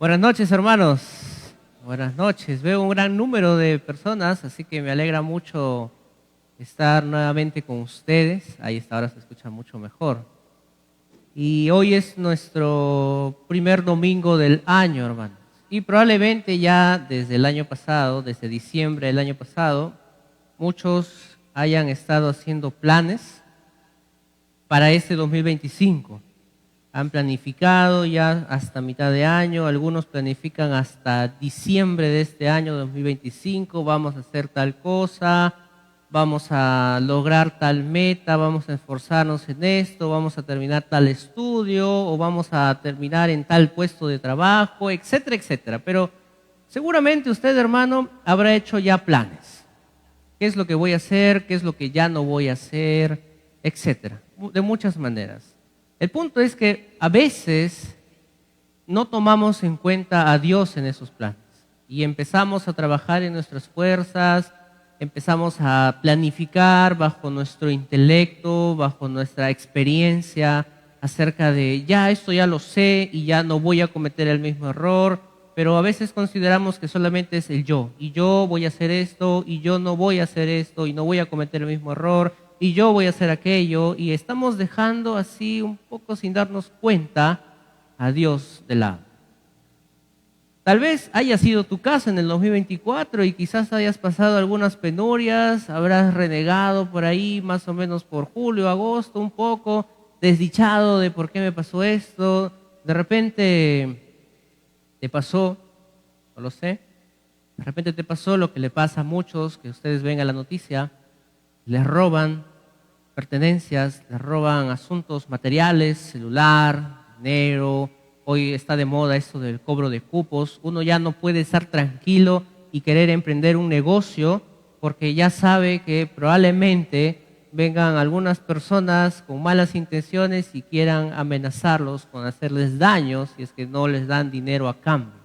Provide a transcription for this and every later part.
Buenas noches, hermanos. Buenas noches. Veo un gran número de personas, así que me alegra mucho estar nuevamente con ustedes. Ahí está, ahora se escucha mucho mejor. Y hoy es nuestro primer domingo del año, hermanos. Y probablemente ya desde el año pasado, desde diciembre del año pasado, muchos hayan estado haciendo planes para este 2025. Han planificado ya hasta mitad de año, algunos planifican hasta diciembre de este año 2025, vamos a hacer tal cosa, vamos a lograr tal meta, vamos a esforzarnos en esto, vamos a terminar tal estudio o vamos a terminar en tal puesto de trabajo, etcétera, etcétera. Pero seguramente usted, hermano, habrá hecho ya planes. ¿Qué es lo que voy a hacer? ¿Qué es lo que ya no voy a hacer? Etcétera, de muchas maneras. El punto es que a veces no tomamos en cuenta a Dios en esos planes y empezamos a trabajar en nuestras fuerzas, empezamos a planificar bajo nuestro intelecto, bajo nuestra experiencia acerca de ya esto ya lo sé y ya no voy a cometer el mismo error, pero a veces consideramos que solamente es el yo y yo voy a hacer esto y yo no voy a hacer esto y no voy a cometer el mismo error y yo voy a hacer aquello, y estamos dejando así un poco sin darnos cuenta a Dios de lado. Tal vez haya sido tu caso en el 2024 y quizás hayas pasado algunas penurias, habrás renegado por ahí más o menos por julio, agosto, un poco desdichado de por qué me pasó esto. De repente te pasó, no lo sé, de repente te pasó lo que le pasa a muchos que ustedes ven en la noticia, les roban pertenencias, les roban asuntos materiales, celular, dinero. Hoy está de moda esto del cobro de cupos. Uno ya no puede estar tranquilo y querer emprender un negocio porque ya sabe que probablemente vengan algunas personas con malas intenciones y quieran amenazarlos con hacerles daño si es que no les dan dinero a cambio.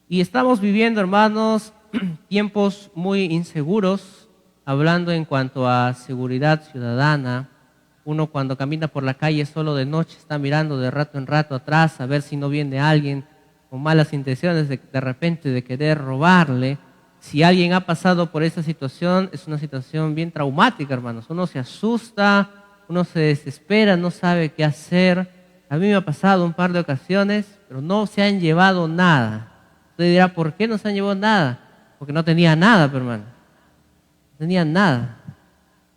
Y estamos viviendo, hermanos, tiempos muy inseguros, hablando en cuanto a seguridad ciudadana. Uno cuando camina por la calle solo de noche está mirando de rato en rato atrás a ver si no viene alguien con malas intenciones de repente de querer robarle. Si alguien ha pasado por esa situación, es una situación bien traumática, hermanos. Uno se asusta, uno se desespera, no sabe qué hacer. A mí me ha pasado un par de ocasiones, pero no se han llevado nada. Usted dirá, ¿por qué no se han llevado nada? Porque no tenía nada, hermano. No tenía nada.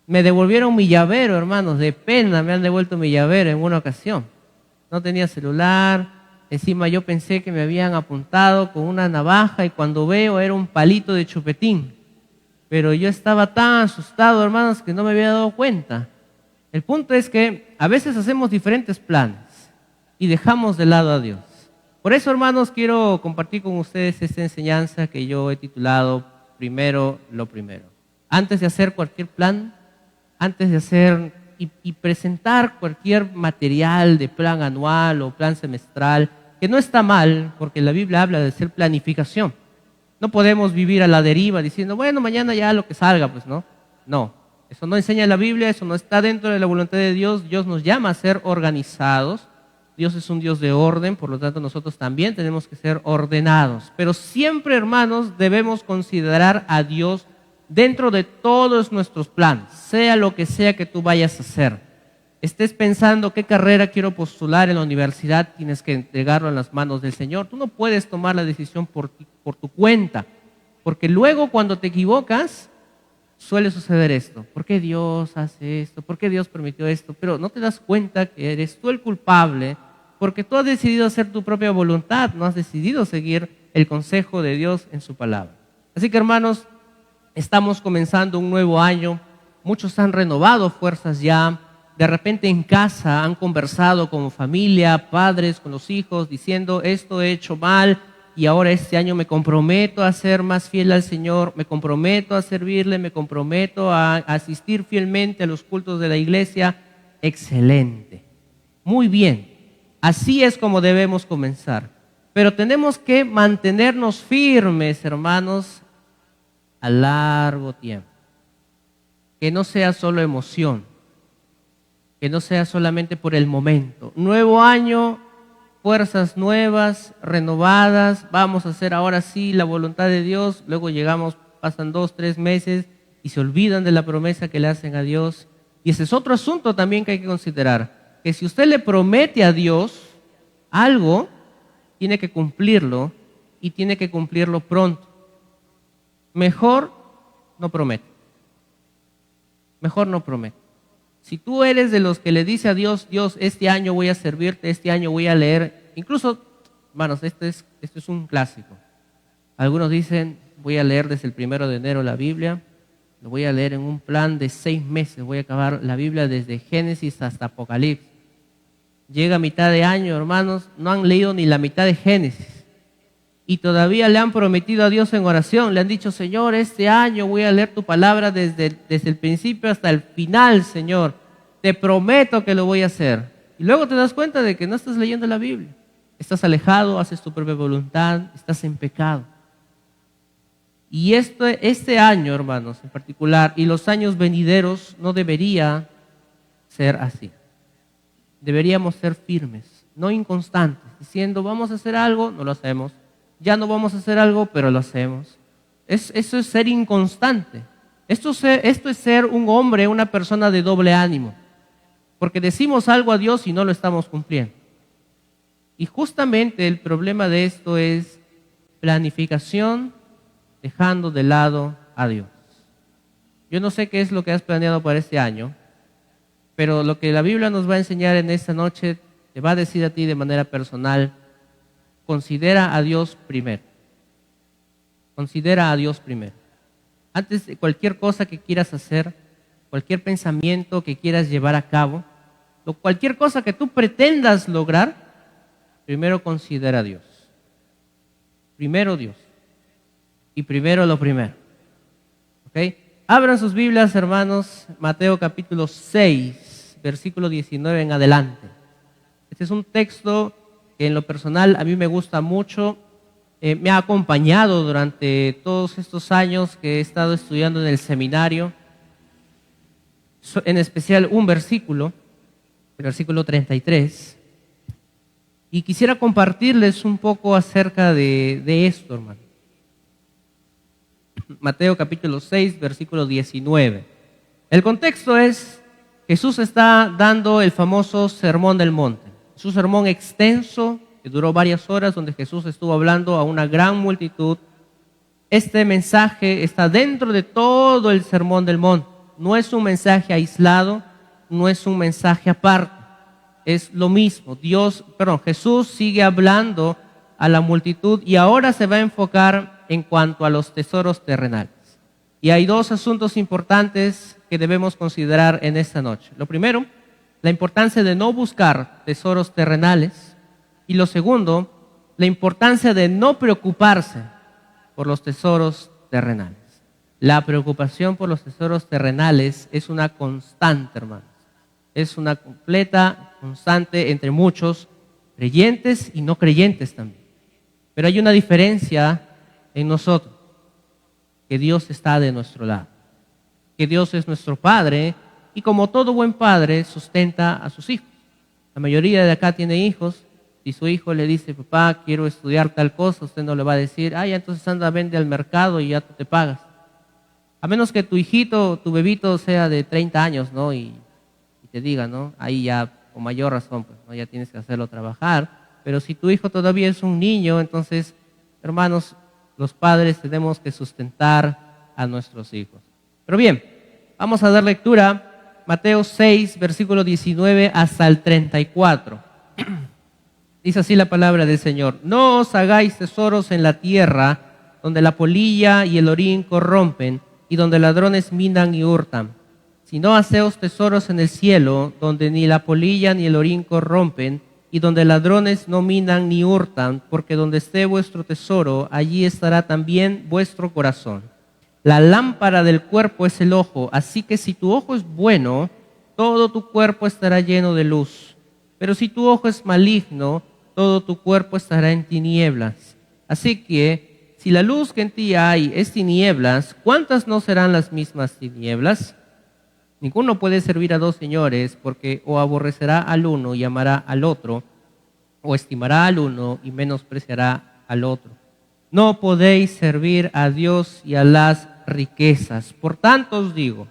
Me devolvieron mi llavero, hermanos, de pena me han devuelto mi llavero en una ocasión. No tenía celular, encima yo pensé que me habían apuntado con una navaja y cuando veo era un palito de chupetín. Pero yo estaba tan asustado, hermanos, que no me había dado cuenta. El punto es que a veces hacemos diferentes planes y dejamos de lado a Dios. Por eso, hermanos, quiero compartir con ustedes esta enseñanza que yo he titulado Primero lo primero. Antes de hacer cualquier plan, antes de hacer y presentar cualquier material de plan anual o plan semestral, que no está mal, porque la Biblia habla de hacer planificación. No podemos vivir a la deriva diciendo, bueno, mañana ya lo que salga, pues no. No, eso no enseña la Biblia, eso no está dentro de la voluntad de Dios. Dios nos llama a ser organizados. Dios es un Dios de orden, por lo tanto nosotros también tenemos que ser ordenados. Pero siempre, hermanos, debemos considerar a Dios dentro de todos nuestros planes, sea lo que sea que tú vayas a hacer. Estés pensando qué carrera quiero postular en la universidad, tienes que entregarlo en las manos del Señor. Tú no puedes tomar la decisión por tu cuenta, porque luego cuando te equivocas, suele suceder esto. ¿Por qué Dios hace esto? ¿Por qué Dios permitió esto? Pero no te das cuenta que eres tú el culpable, porque tú has decidido hacer tu propia voluntad, no has decidido seguir el consejo de Dios en su palabra. Así que, hermanos, estamos comenzando un nuevo año, muchos han renovado fuerzas ya, de repente en casa han conversado como familia, padres, con los hijos, diciendo esto he hecho mal y ahora este año me comprometo a ser más fiel al Señor, me comprometo a servirle, me comprometo a asistir fielmente a los cultos de la iglesia. Excelente, muy bien, así es como debemos comenzar, pero tenemos que mantenernos firmes, hermanos, a largo tiempo. Que no sea solo emoción, que no sea solamente por el momento. Nuevo año, fuerzas nuevas, renovadas, vamos a hacer ahora sí la voluntad de Dios, luego llegamos, pasan 2, 3 meses y se olvidan de la promesa que le hacen a Dios. Y ese es otro asunto también que hay que considerar, que si usted le promete a Dios algo, tiene que cumplirlo y tiene que cumplirlo pronto. Mejor no promete. Mejor no promete. Si tú eres de los que le dice a Dios, Dios, este año voy a servirte, este año voy a leer, incluso, hermanos, esto es un clásico. Algunos dicen, voy a leer desde el 1 de enero la Biblia, lo voy a leer en un plan de 6 meses, voy a acabar la Biblia desde Génesis hasta Apocalipsis. Llega a mitad de año, hermanos, no han leído ni la mitad de Génesis. Y todavía le han prometido a Dios en oración, le han dicho, Señor, este año voy a leer tu palabra desde el principio hasta el final, Señor. Te prometo que lo voy a hacer. Y luego te das cuenta de que no estás leyendo la Biblia. Estás alejado, haces tu propia voluntad, estás en pecado. Y este año, hermanos, en particular, y los años venideros, no debería ser así. Deberíamos ser firmes, no inconstantes, diciendo, vamos a hacer algo, no lo hacemos. Ya no vamos a hacer algo, pero lo hacemos. Eso es ser inconstante. Esto es ser un hombre, una persona de doble ánimo. Porque decimos algo a Dios y no lo estamos cumpliendo. Y justamente el problema de esto es planificación dejando de lado a Dios. Yo no sé qué es lo que has planeado para este año, pero lo que la Biblia nos va a enseñar en esta noche te va a decir a ti de manera personal: considera a Dios primero. Considera a Dios primero. Antes de cualquier cosa que quieras hacer, cualquier pensamiento que quieras llevar a cabo, cualquier cosa que tú pretendas lograr, primero considera a Dios. Primero Dios. Y primero lo primero. ¿Ok? Abran sus Biblias, hermanos, Mateo capítulo 6, versículo 19 en adelante. Este es un texto que en lo personal a mí me gusta mucho, me ha acompañado durante todos estos años que he estado estudiando en el seminario, en especial un versículo, el versículo 33, y quisiera compartirles un poco acerca de esto, hermano. Mateo capítulo 6, versículo 19. El contexto es, Jesús está dando el famoso Sermón del Monte. Es un sermón extenso que duró varias horas, donde Jesús estuvo hablando a una gran multitud. Este mensaje está dentro de todo el Sermón del Monte. No es un mensaje aislado, no es un mensaje aparte. Es lo mismo. Jesús sigue hablando a la multitud y ahora se va a enfocar en cuanto a los tesoros terrenales. Y hay 2 asuntos importantes que debemos considerar en esta noche. Lo primero, la importancia de no buscar tesoros terrenales, y lo segundo, la importancia de no preocuparse por los tesoros terrenales. La preocupación por los tesoros terrenales es una constante, hermanos. Es una completa constante entre muchos creyentes y no creyentes también. Pero hay una diferencia en nosotros, que Dios está de nuestro lado, que Dios es nuestro Padre, y como todo buen padre sustenta a sus hijos. La mayoría de acá tiene hijos. Si su hijo le dice, papá, quiero estudiar tal cosa, usted no le va a decir, entonces anda, vende al mercado y ya tú te pagas. A menos que tu hijito, tu bebito sea de 30 años, ¿no? Y te diga, ¿no? Ahí ya, con mayor razón, pues, ¿no? Ya tienes que hacerlo trabajar. Pero si tu hijo todavía es un niño, entonces, hermanos, los padres tenemos que sustentar a nuestros hijos. Pero bien, vamos a dar lectura. Mateo 6, versículo 19 hasta el 34. Dice así la palabra del Señor: no os hagáis tesoros en la tierra, donde la polilla y el orín corrompen, y donde ladrones minan y hurtan. Sino haceos tesoros en el cielo, donde ni la polilla ni el orín corrompen, y donde ladrones no minan ni hurtan, porque donde esté vuestro tesoro, allí estará también vuestro corazón. La lámpara del cuerpo es el ojo, así que si tu ojo es bueno, todo tu cuerpo estará lleno de luz. Pero si tu ojo es maligno, todo tu cuerpo estará en tinieblas. Así que, si la luz que en ti hay es tinieblas, ¿cuántas no serán las mismas tinieblas? Ninguno puede servir a 2 señores, porque o aborrecerá al uno y amará al otro, o estimará al uno y menospreciará al otro. No podéis servir a Dios y a las riquezas. Por tanto os digo,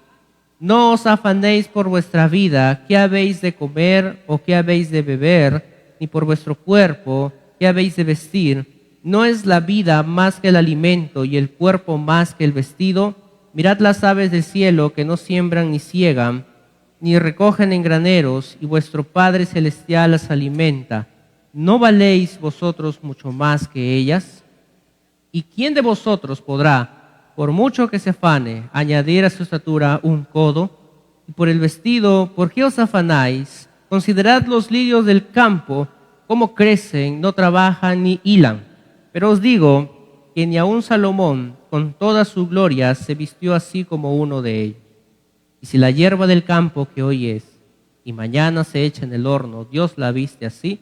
no os afanéis por vuestra vida, qué habéis de comer o qué habéis de beber, ni por vuestro cuerpo, qué habéis de vestir. ¿No es la vida más que el alimento y el cuerpo más que el vestido? Mirad las aves del cielo que no siembran ni siegan, ni recogen en graneros, y vuestro Padre Celestial las alimenta. ¿No valéis vosotros mucho más que ellas? ¿Y quién de vosotros podrá, por mucho que se afane, añadir a su estatura un codo? Y por el vestido, ¿por qué os afanáis? Considerad los lirios del campo, cómo crecen, no trabajan ni hilan. Pero os digo que ni aun Salomón, con toda su gloria, se vistió así como uno de ellos. Y si la hierba del campo que hoy es, y mañana se echa en el horno, Dios la viste así,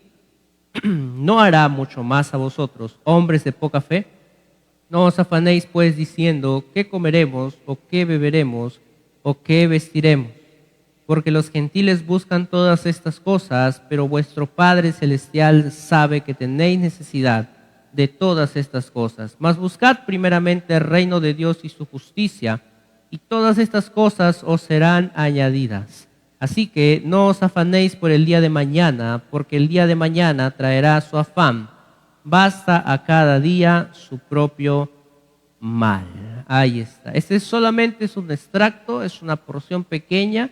¿no hará mucho más a vosotros, hombres de poca fe? No os afanéis pues diciendo, ¿qué comeremos o qué beberemos o qué vestiremos? Porque los gentiles buscan todas estas cosas, pero vuestro Padre Celestial sabe que tenéis necesidad de todas estas cosas. Mas buscad primeramente el reino de Dios y su justicia, y todas estas cosas os serán añadidas. Así que no os afanéis por el día de mañana, porque el día de mañana traerá su afán. Basta a cada día su propio mal. Ahí está. Este solamente es un extracto, es una porción pequeña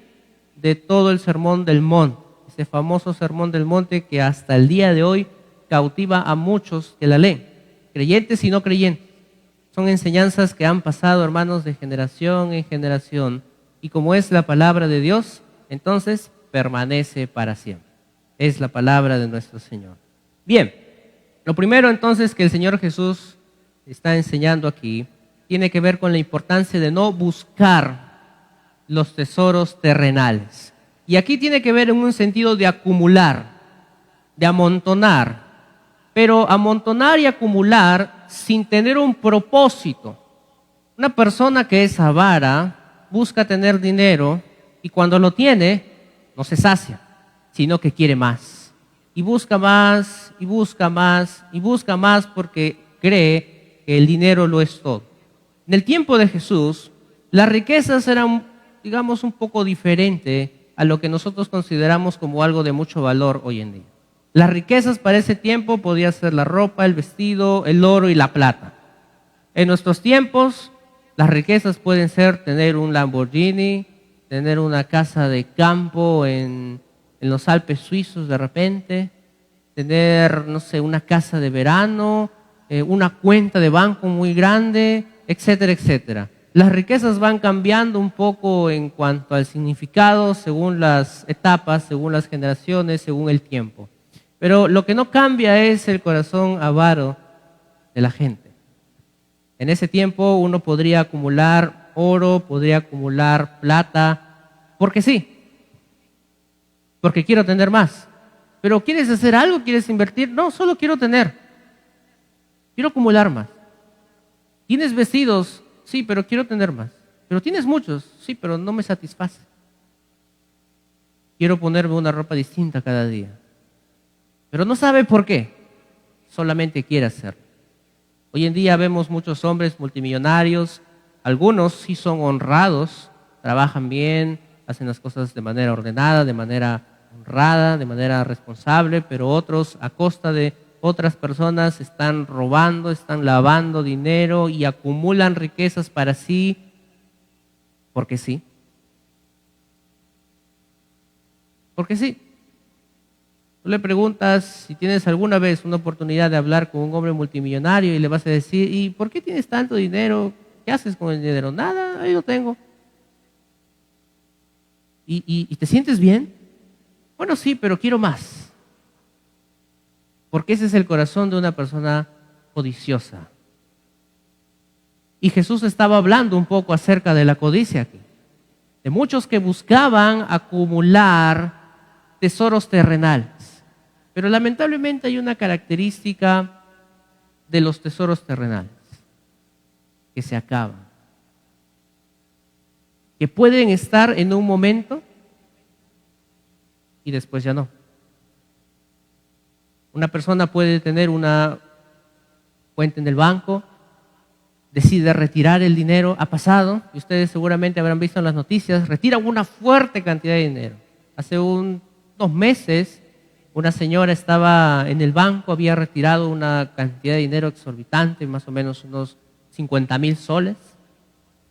de todo el Sermón del Monte. Ese famoso Sermón del Monte que hasta el día de hoy cautiva a muchos que la leen, creyentes y no creyentes. Son enseñanzas que han pasado, hermanos, de generación en generación. Y como es la palabra de Dios, entonces permanece para siempre. Es la palabra de nuestro Señor. Bien. Lo primero entonces que el Señor Jesús está enseñando aquí tiene que ver con la importancia de no buscar los tesoros terrenales. Y aquí tiene que ver en un sentido de acumular, de amontonar, pero amontonar y acumular sin tener un propósito. Una persona que es avara busca tener dinero y cuando lo tiene no se sacia, sino que quiere más. Y busca más, y busca más, y busca más porque cree que el dinero lo es todo. En el tiempo de Jesús, las riquezas eran, digamos, un poco diferente a lo que nosotros consideramos como algo de mucho valor hoy en día. Las riquezas para ese tiempo podía ser la ropa, el vestido, el oro y la plata. En nuestros tiempos, las riquezas pueden ser tener un Lamborghini, tener una casa de campo en los Alpes suizos de repente, tener, no sé, una casa de verano, una cuenta de banco muy grande, etcétera, etcétera. Las riquezas van cambiando un poco en cuanto al significado según las etapas, según las generaciones, según el tiempo. Pero lo que no cambia es el corazón avaro de la gente. En ese tiempo uno podría acumular oro, podría acumular plata, porque sí, porque quiero tener más. Pero ¿quieres hacer algo? ¿Quieres invertir? No, solo quiero tener. Quiero acumular más. ¿Tienes vestidos? Sí, pero quiero tener más. Pero tienes muchos, sí, pero no me satisface. Quiero ponerme una ropa distinta cada día. Pero no sabe por qué. Solamente quiere hacerlo. Hoy en día vemos muchos hombres multimillonarios. Algunos sí son honrados, trabajan bien, hacen las cosas de manera ordenada, de manera honrada, de manera responsable, pero otros a costa de otras personas están robando, están lavando dinero y acumulan riquezas para sí, porque sí. Porque sí. Tú le preguntas si tienes alguna vez una oportunidad de hablar con un hombre multimillonario y le vas a decir, ¿y por qué tienes tanto dinero? ¿Qué haces con el dinero? Nada, ahí lo tengo. ¿Y te sientes bien? Bueno, sí, pero quiero más. Porque ese es el corazón de una persona codiciosa. Y Jesús estaba hablando un poco acerca de la codicia aquí. De muchos que buscaban acumular tesoros terrenales. Pero lamentablemente hay una característica de los tesoros terrenales, que se acaban. Que pueden estar en un momento y después ya no. Una persona puede tener una cuenta en el banco, decide retirar el dinero, ha pasado, y ustedes seguramente habrán visto en las noticias, retira una fuerte cantidad de dinero. Hace unos meses, una señora estaba en el banco, había retirado una cantidad de dinero exorbitante, más o menos unos 50,000 soles.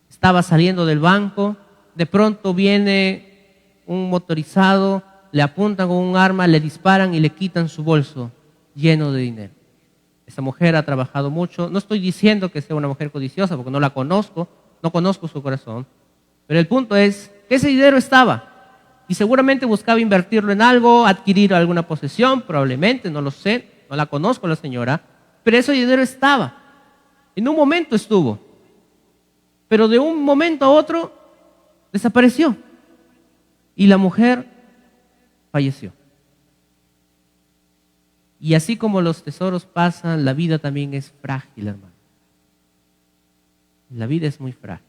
Estaba saliendo del banco, de pronto viene un motorizado, le apuntan con un arma, le disparan y le quitan su bolso lleno de dinero. Esa mujer ha trabajado mucho. No estoy diciendo que sea una mujer codiciosa porque no la conozco, no conozco su corazón. Pero el punto es que ese dinero estaba y seguramente buscaba invertirlo en algo, adquirir alguna posesión, probablemente, no lo sé, no la conozco la señora, pero ese dinero estaba. En un momento estuvo, pero de un momento a otro desapareció y la mujer falleció. Y así como los tesoros pasan, la vida también es frágil, hermano. La vida es muy frágil.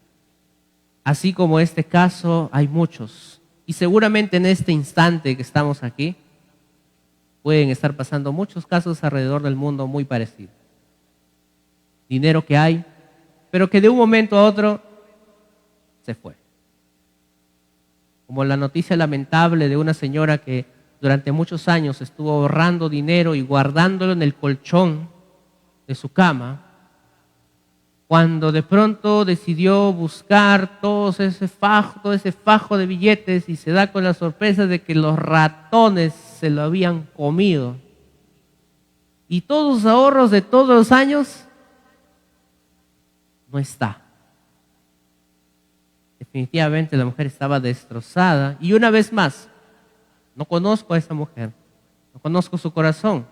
Así como este caso, hay muchos. Y seguramente en este instante que estamos aquí, pueden estar pasando muchos casos alrededor del mundo muy parecidos. Dinero que hay, pero que de un momento a otro se fue. Como la noticia lamentable de una señora que durante muchos años estuvo ahorrando dinero y guardándolo en el colchón de su cama, cuando de pronto decidió buscar todo ese fajo de billetes y se da con la sorpresa de que los ratones se lo habían comido. Y todos los ahorros de todos los años no está. Definitivamente la mujer estaba destrozada. Y una vez más, no conozco a esa mujer, no conozco su corazón.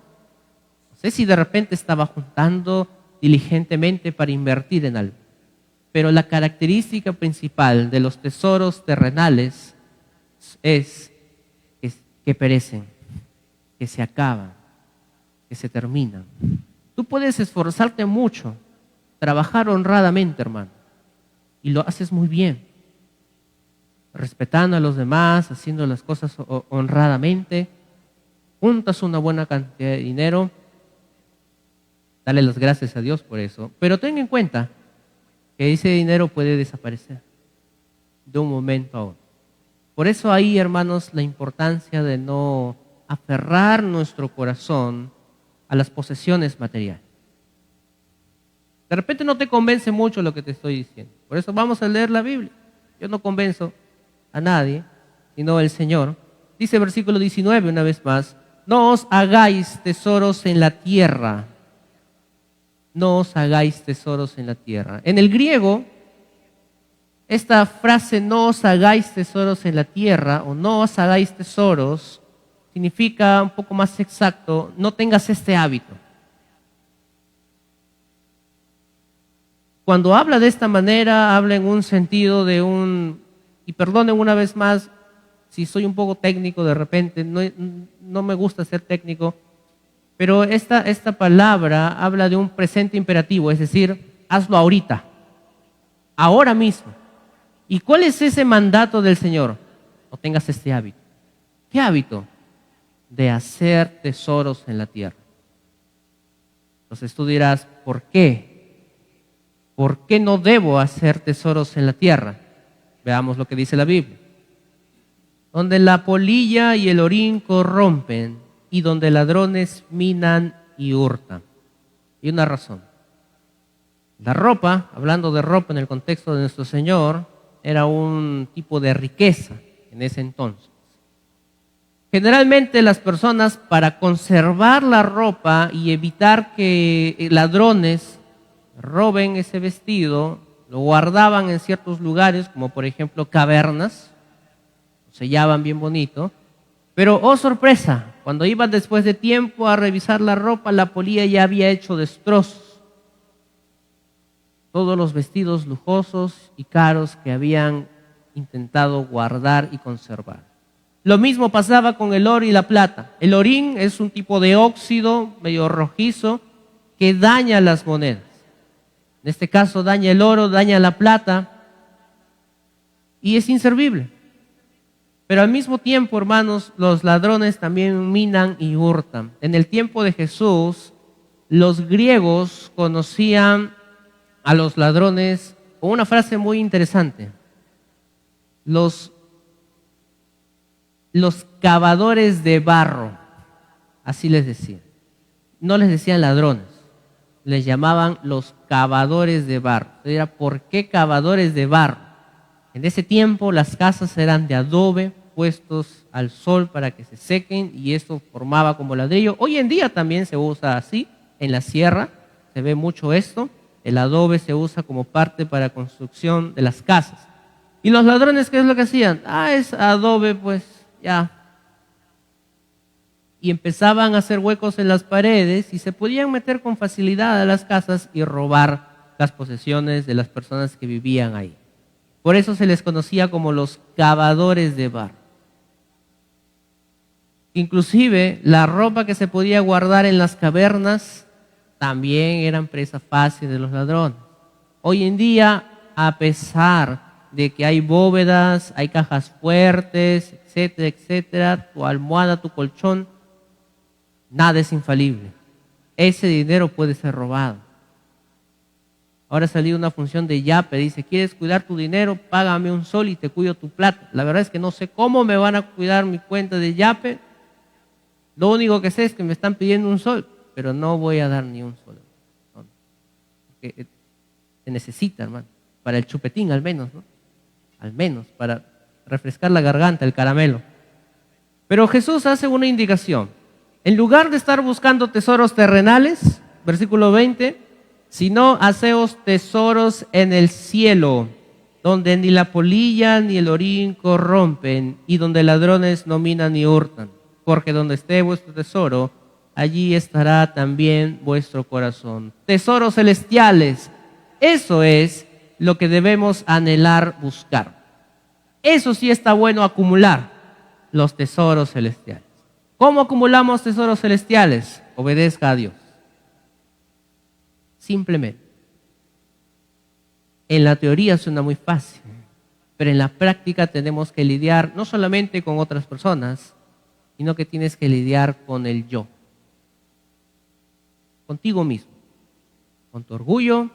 No sé si de repente estaba juntando diligentemente para invertir en algo. Pero la característica principal de los tesoros terrenales es que perecen, que se acaban, que se terminan. Tú puedes esforzarte mucho, trabajar honradamente, hermano, y lo haces muy bien, respetando a los demás, haciendo las cosas honradamente, juntas una buena cantidad de dinero, dale las gracias a Dios por eso, pero ten en cuenta que ese dinero puede desaparecer de un momento a otro. Por eso ahí, hermanos, la importancia de no aferrar nuestro corazón a las posesiones materiales. De repente no te convence mucho lo que te estoy diciendo, por eso vamos a leer la Biblia. Yo no convenzo a nadie, sino el Señor. Dice el versículo 19 una vez más: no os hagáis tesoros en la tierra. No os hagáis tesoros en la tierra. En el griego, esta frase no os hagáis tesoros en la tierra o no os hagáis tesoros significa un poco más exacto, no tengas este hábito. Cuando habla de esta manera, habla en un sentido de y perdonen una vez más si soy un poco técnico de repente, no me gusta ser técnico, pero esta palabra habla de un presente imperativo, es decir, hazlo ahorita, ahora mismo. ¿Y cuál es ese mandato del Señor? No tengas este hábito. ¿Qué hábito? De hacer tesoros en la tierra. Entonces tú dirás, ¿por qué? ¿Por qué no debo hacer tesoros en la tierra? Veamos lo que dice la Biblia. Donde la polilla y el orín corrompen y donde ladrones minan y hurtan. Y una razón. La ropa, hablando de ropa en el contexto de nuestro Señor, era un tipo de riqueza en ese entonces. Generalmente las personas, para conservar la ropa y evitar que ladrones roben ese vestido, lo guardaban en ciertos lugares, como por ejemplo cavernas, lo sellaban bien bonito, pero oh sorpresa, cuando iban después de tiempo a revisar la ropa, la polilla ya había hecho destrozos. Todos los vestidos lujosos y caros que habían intentado guardar y conservar. Lo mismo pasaba con el oro y la plata. El orín es un tipo de óxido medio rojizo que daña las monedas. En este caso daña el oro, daña la plata y es inservible. Pero al mismo tiempo, hermanos, los ladrones también minan y hurtan. En el tiempo de Jesús, los griegos conocían a los ladrones con una frase muy interesante. Los cavadores de barro, así les decían. No les decían ladrones, les llamaban los cavadores de barro. Era, ¿por qué cavadores de barro? En ese tiempo las casas eran de adobe, puestos al sol para que se sequen, y esto formaba como ladrillo. Hoy en día también se usa así, en la sierra se ve mucho esto. El adobe se usa como parte para construcción de las casas. ¿Y los ladrones qué es lo que hacían? Es adobe, pues ya. Y empezaban a hacer huecos en las paredes y se podían meter con facilidad a las casas y robar las posesiones de las personas que vivían ahí. Por eso se les conocía como los cavadores de barro. Inclusive la ropa que se podía guardar en las cavernas también eran presa fácil de los ladrones. Hoy en día, a pesar de que hay bóvedas, hay cajas fuertes, etcétera, etcétera, tu almohada, tu colchón, nada es infalible. Ese dinero puede ser robado. Ahora ha salido una función de Yape, dice, ¿quieres cuidar tu dinero? Págame un sol y te cuido tu plata. La verdad es que no sé cómo me van a cuidar mi cuenta de Yape. Lo único que sé es que me están pidiendo un sol, pero no voy a dar ni un sol. No, porque se necesita, hermano, para el chupetín al menos, ¿no? Al menos, para refrescar la garganta, el caramelo. Pero Jesús hace una indicación. En lugar de estar buscando tesoros terrenales, versículo 20, sino haceos tesoros en el cielo, donde ni la polilla ni el orín corrompen, y donde ladrones no minan ni hurtan. Porque donde esté vuestro tesoro, allí estará también vuestro corazón. Tesoros celestiales, eso es lo que debemos anhelar buscar. Eso sí está bueno acumular, los tesoros celestiales. ¿Cómo acumulamos tesoros celestiales? Obedezca a Dios. Simplemente. En la teoría suena muy fácil, pero en la práctica tenemos que lidiar no solamente con otras personas, sino que tienes que lidiar con el yo. Contigo mismo. Con tu orgullo,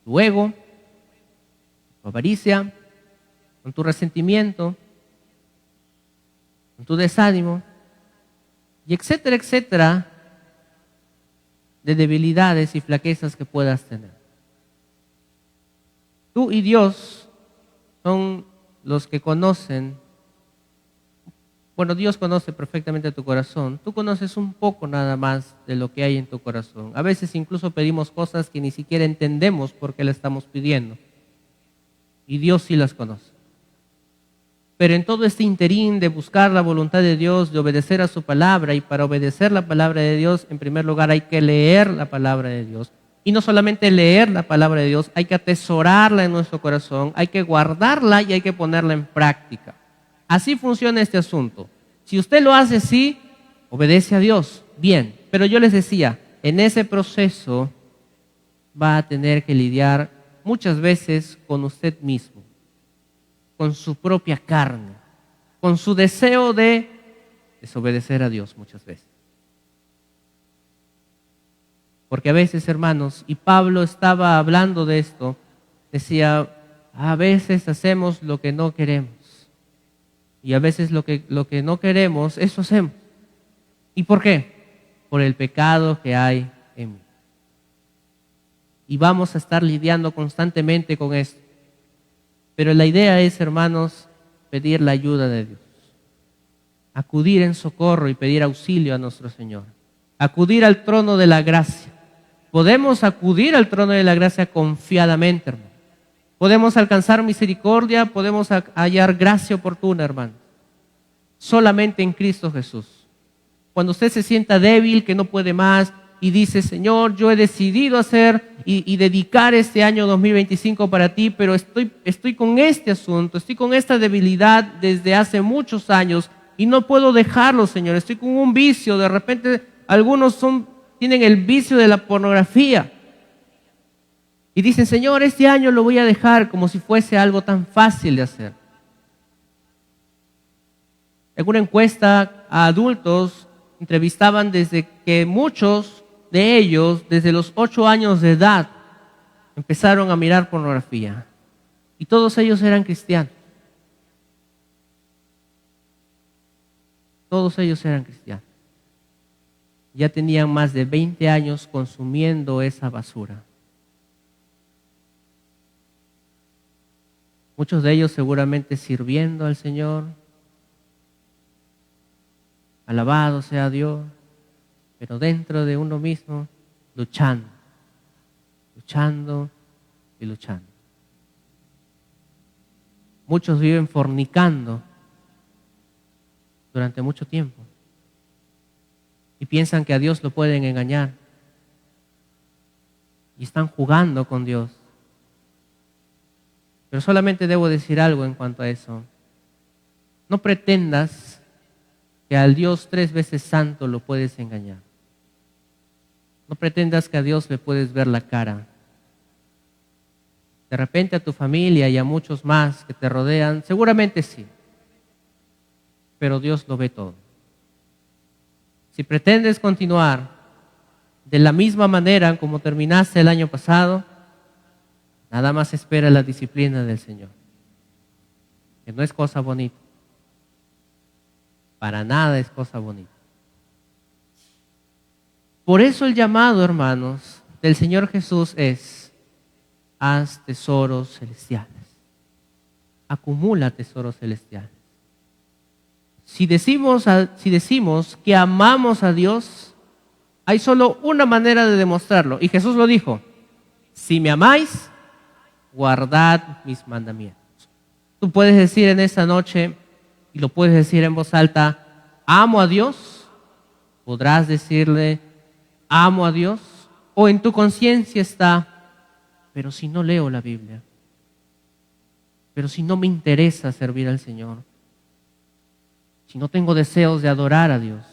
tu ego, tu avaricia, con tu resentimiento, con tu desánimo, y etcétera, etcétera, de debilidades y flaquezas que puedas tener. Tú y Dios son los que conocen. Bueno, Dios conoce perfectamente tu corazón. Tú conoces un poco nada más de lo que hay en tu corazón. A veces incluso pedimos cosas que ni siquiera entendemos por qué le estamos pidiendo. Y Dios sí las conoce. Pero en todo este interín de buscar la voluntad de Dios, de obedecer a su palabra, y para obedecer la palabra de Dios, en primer lugar hay que leer la palabra de Dios. Y no solamente leer la palabra de Dios, hay que atesorarla en nuestro corazón, hay que guardarla y hay que ponerla en práctica. Así funciona este asunto. Si usted lo hace así, obedece a Dios, bien. Pero yo les decía, en ese proceso va a tener que lidiar muchas veces con usted mismo, con su propia carne, con su deseo de desobedecer a Dios muchas veces. Porque a veces, hermanos, y Pablo estaba hablando de esto, decía, a veces hacemos lo que no queremos. Y a veces lo que no queremos, eso hacemos. ¿Y por qué? Por el pecado que hay en mí. Y vamos a estar lidiando constantemente con esto. Pero la idea es, hermanos, pedir la ayuda de Dios. Acudir en socorro y pedir auxilio a nuestro Señor. Acudir al trono de la gracia. Podemos acudir al trono de la gracia confiadamente, hermano. Podemos alcanzar misericordia, podemos hallar gracia oportuna, hermano. Solamente en Cristo Jesús. Cuando usted se sienta débil, que no puede más, y dice, Señor, yo he decidido hacer y dedicar este año 2025 para ti, pero estoy con este asunto, estoy con esta debilidad desde hace muchos años y no puedo dejarlo, Señor. Estoy con un vicio, de repente algunos tienen el vicio de la pornografía. Y dicen, Señor, este año lo voy a dejar, como si fuese algo tan fácil de hacer. En una encuesta a adultos entrevistaban desde que muchos de ellos, desde los 8 años de edad, empezaron a mirar pornografía. Y todos ellos eran cristianos. Todos ellos eran cristianos. Ya tenían más de 20 años consumiendo esa basura. Muchos de ellos seguramente sirviendo al Señor. Alabado sea Dios. Pero dentro de uno mismo, luchando y luchando. Muchos viven fornicando durante mucho tiempo y piensan que a Dios lo pueden engañar y están jugando con Dios. Pero solamente debo decir algo en cuanto a eso. No pretendas que al Dios 3 veces santo lo puedes engañar. No pretendas que a Dios le puedes ver la cara. De repente a tu familia y a muchos más que te rodean, seguramente sí. Pero Dios lo ve todo. Si pretendes continuar de la misma manera como terminaste el año pasado, nada más espera la disciplina del Señor. Que no es cosa bonita. Para nada es cosa bonita. Por eso el llamado, hermanos, del Señor Jesús es: haz tesoros celestiales. Acumula tesoros celestiales. Si decimos que amamos a Dios, hay solo una manera de demostrarlo. Y Jesús lo dijo: si me amáis, guardad mis mandamientos. Tú puedes decir en esta noche, y lo puedes decir en voz alta: amo a Dios. Podrás decirle: amo a Dios. O en tu conciencia está: pero si no leo la Biblia, pero si no me interesa servir al Señor, si no tengo deseos de adorar a Dios,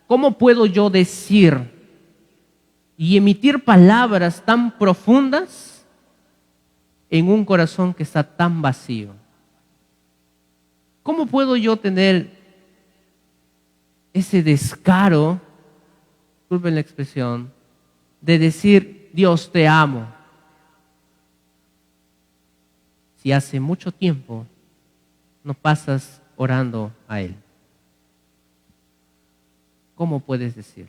¿cómo puedo yo decir y emitir palabras tan profundas en un corazón que está tan vacío? ¿Cómo puedo yo tener ese descaro, disculpen la expresión, de decir: Dios, te amo, si hace mucho tiempo no pasas orando a Él? ¿Cómo puedes decir?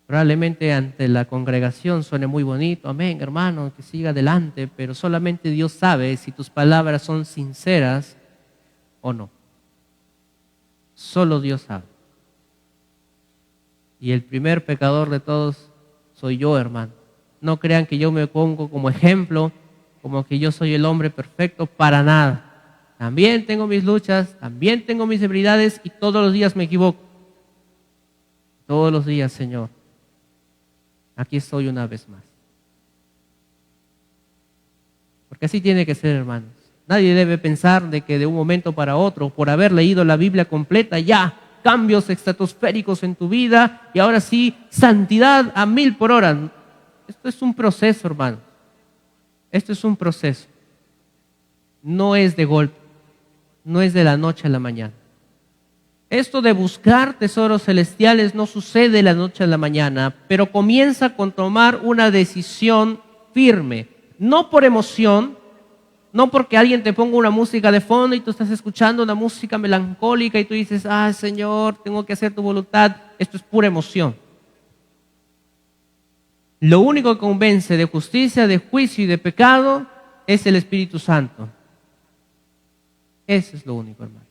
Probablemente ante la congregación suene muy bonito: amén, hermano, que siga adelante, pero solamente Dios sabe si tus palabras son sinceras o no. Solo Dios sabe. Y el primer pecador de todos soy yo, hermano. No crean que yo me pongo como ejemplo, como que yo soy el hombre perfecto, para nada. También tengo mis luchas, también tengo mis debilidades y todos los días me equivoco. Todos los días, Señor, aquí estoy una vez más. Porque así tiene que ser, hermanos. Nadie debe pensar de que de un momento para otro, por haber leído la Biblia completa, ya cambios estratosféricos en tu vida y ahora sí, santidad a 1000 por hora. Esto es un proceso, hermano. Esto es un proceso. No es de golpe. No es de la noche a la mañana. Esto de buscar tesoros celestiales no sucede de la noche a la mañana, pero comienza con tomar una decisión firme. No por emoción, no porque alguien te ponga una música de fondo y tú estás escuchando una música melancólica y tú dices: ah, Señor, tengo que hacer tu voluntad. Esto es pura emoción. Lo único que convence de justicia, de juicio y de pecado es el Espíritu Santo. Eso es lo único, hermano.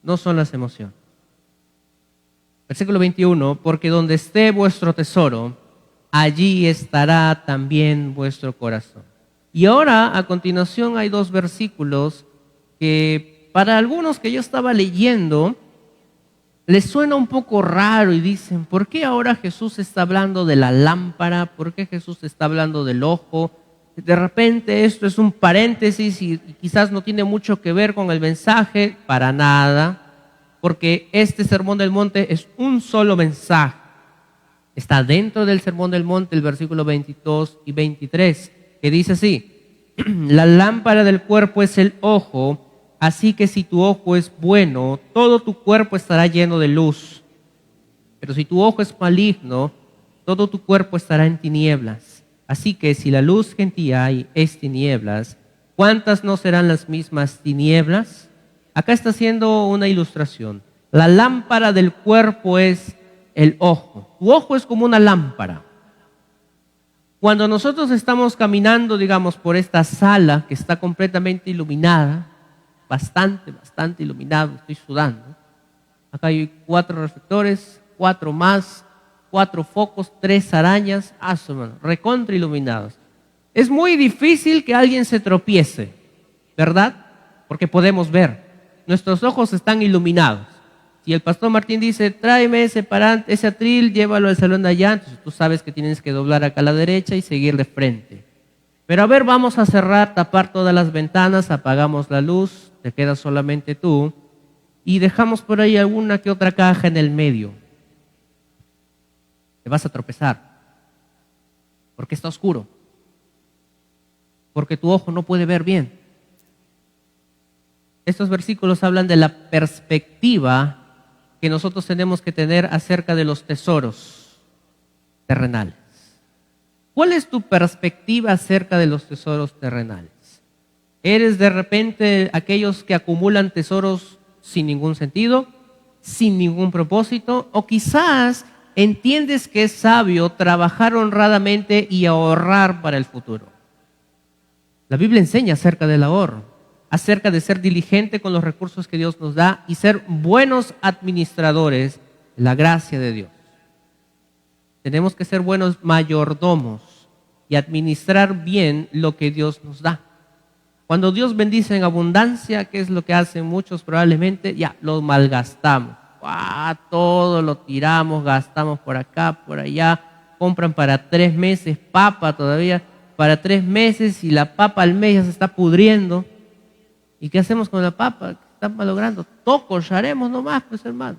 No son las emociones. Versículo 21, porque donde esté vuestro tesoro, allí estará también vuestro corazón. Y ahora, a continuación, hay 2 versículos que para algunos que yo estaba leyendo, les suena un poco raro y dicen: ¿por qué ahora Jesús está hablando de la lámpara? ¿Por qué Jesús está hablando del ojo? De repente esto es un paréntesis y quizás no tiene mucho que ver con el mensaje. Para nada, porque este Sermón del Monte es un solo mensaje. Está dentro del Sermón del Monte el versículo 22 y 23, que dice así: la lámpara del cuerpo es el ojo. Así que si tu ojo es bueno, todo tu cuerpo estará lleno de luz. Pero si tu ojo es maligno, todo tu cuerpo estará en tinieblas. Así que si la luz que en ti hay es tinieblas, ¿cuántas no serán las mismas tinieblas? Acá está haciendo una ilustración. La lámpara del cuerpo es el ojo. Tu ojo es como una lámpara. Cuando nosotros estamos caminando, digamos, por esta sala que está completamente iluminada, bastante iluminado, estoy sudando. Acá hay 4 reflectores, 4 más, 4 focos, 3 arañas, recontra iluminados. Es muy difícil que alguien se tropiece, ¿verdad? Porque podemos ver. Nuestros ojos están iluminados. Si el pastor Martín dice, tráeme ese atril, llévalo al salón de allá, entonces tú sabes que tienes que doblar acá a la derecha y seguir de frente. Pero a ver, vamos a cerrar, tapar todas las ventanas, apagamos la luz, te quedas solamente tú y dejamos por ahí alguna que otra caja en el medio. Te vas a tropezar porque está oscuro, porque tu ojo no puede ver bien. Estos versículos hablan de la perspectiva que nosotros tenemos que tener acerca de los tesoros terrenales. ¿Cuál es tu perspectiva acerca de los tesoros terrenales? ¿Eres de repente aquellos que acumulan tesoros sin ningún sentido, sin ningún propósito? ¿O quizás entiendes que es sabio trabajar honradamente y ahorrar para el futuro? La Biblia enseña acerca del ahorro, acerca de ser diligente con los recursos que Dios nos da y ser buenos administradores de la gracia de Dios. Tenemos que ser buenos mayordomos y administrar bien lo que Dios nos da. Cuando Dios bendice en abundancia, ¿qué es lo que hacen muchos probablemente? Ya, lo malgastamos. Todo lo tiramos, gastamos por acá, por allá. Compran para 3 meses papa todavía, para 3 meses y la papa al mes ya se está pudriendo. ¿Y qué hacemos con la papa? Están malogrando. Haremos nomás, pues hermano.